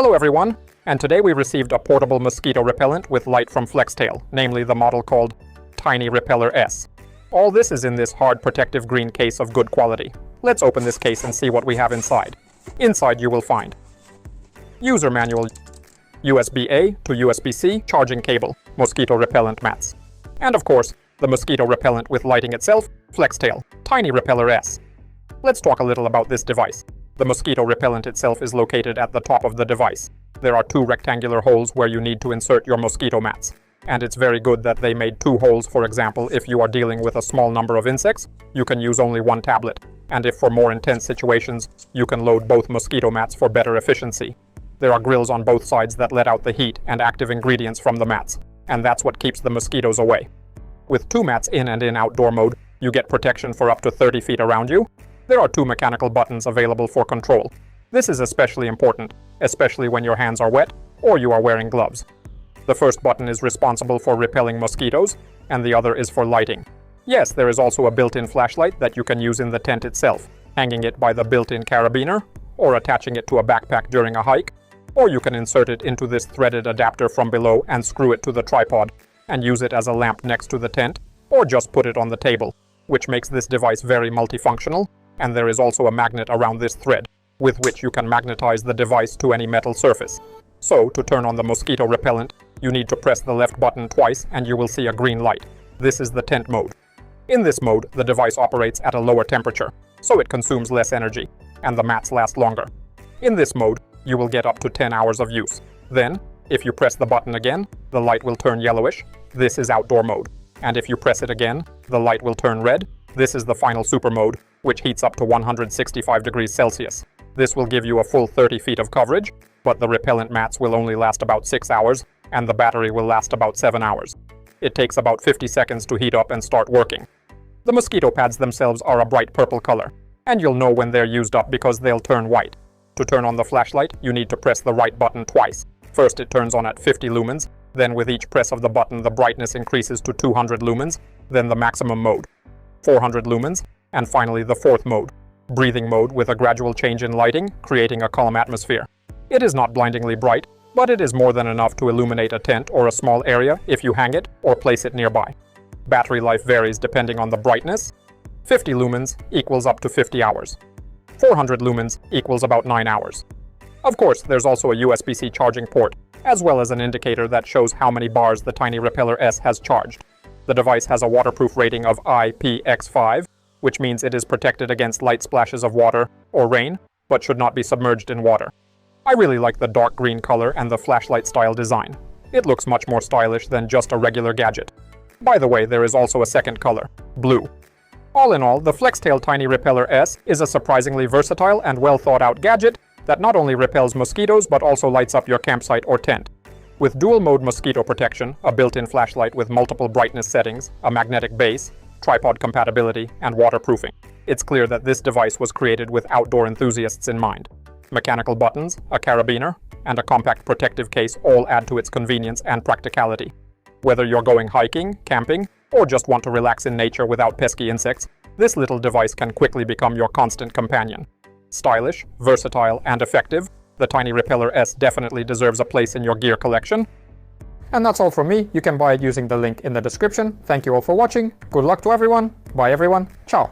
Hello everyone, and today we received a portable mosquito repellent with light from Flextail, namely the model called Tiny Repeller S. All this is in this hard protective green case of good quality. Let's open this case and see what we have inside. Inside you will find user manual, USB-A to USB-C charging cable, mosquito repellent mats, and of course, the mosquito repellent with lighting itself, Flextail Tiny Repeller S. Let's talk a little about this device. The mosquito repellent itself is located at the top of the device. There are two rectangular holes where you need to insert your mosquito mats. And it's very good that they made two holes. For example, if you are dealing with a small number of insects, you can use only one tablet. And if for more intense situations, you can load both mosquito mats for better efficiency. There are grills on both sides that let out the heat and active ingredients from the mats. And that's what keeps the mosquitoes away. With two mats in and in outdoor mode, you get protection for up to 30 feet around you. There are two mechanical buttons available for control. This is especially important, especially when your hands are wet or you are wearing gloves. The first button is responsible for repelling mosquitoes, and the other is for lighting. Yes, there is also a built-in flashlight that you can use in the tent itself, hanging it by the built-in carabiner, or attaching it to a backpack during a hike, or you can insert it into this threaded adapter from below and screw it to the tripod, and use it as a lamp next to the tent, or just put it on the table, which makes this device very multifunctional. And there is also a magnet around this thread, with which you can magnetize the device to any metal surface. So, to turn on the mosquito repellent, you need to press the left button twice and you will see a green light. This is the tent mode. In this mode, the device operates at a lower temperature, so it consumes less energy, and the mats last longer. In this mode, you will get up to 10 hours of use. Then, if you press the button again, the light will turn yellowish. This is outdoor mode. And if you press it again, the light will turn red. This is the final super mode, which heats up to 165 degrees Celsius. This will give you a full 30 feet of coverage, but the repellent mats will only last about 6 hours, and the battery will last about 7 hours. It takes about 50 seconds to heat up and start working. The mosquito pads themselves are a bright purple color, and you'll know when they're used up because they'll turn white. To turn on the flashlight, you need to press the right button twice. First it turns on at 50 lumens, then with each press of the button the brightness increases to 200 lumens, then the maximum mode, 400 lumens, and finally the fourth mode, breathing mode, with a gradual change in lighting, creating a calm atmosphere. It is not blindingly bright, but it is more than enough to illuminate a tent or a small area if you hang it or place it nearby. Battery life varies depending on the brightness. 50 lumens equals up to 50 hours. 400 lumens equals about 9 hours. Of course, there's also a USB-C charging port, as well as an indicator that shows how many bars the Tiny Repeller S has charged. The device has a waterproof rating of IPX5, which means it is protected against light splashes of water or rain, but should not be submerged in water. I really like the dark green color and the flashlight style design. It looks much more stylish than just a regular gadget. By the way, there is also a second color, blue. All in all, the Flextail Tiny Repeller S is a surprisingly versatile and well thought out gadget that not only repels mosquitoes but also lights up your campsite or tent. With dual mode mosquito protection, a built-in flashlight with multiple brightness settings, a magnetic base, tripod compatibility, and waterproofing, it's clear that this device was created with outdoor enthusiasts in mind. Mechanical buttons, a carabiner, and a compact protective case all add to its convenience and practicality. Whether you're going hiking, camping, or just want to relax in nature without pesky insects, this little device can quickly become your constant companion. Stylish, versatile, and effective, the Tiny Repeller S definitely deserves a place in your gear collection. And that's all from me. You can buy it using the link in the description. Thank you all for watching. Good luck to everyone. Bye everyone. Ciao.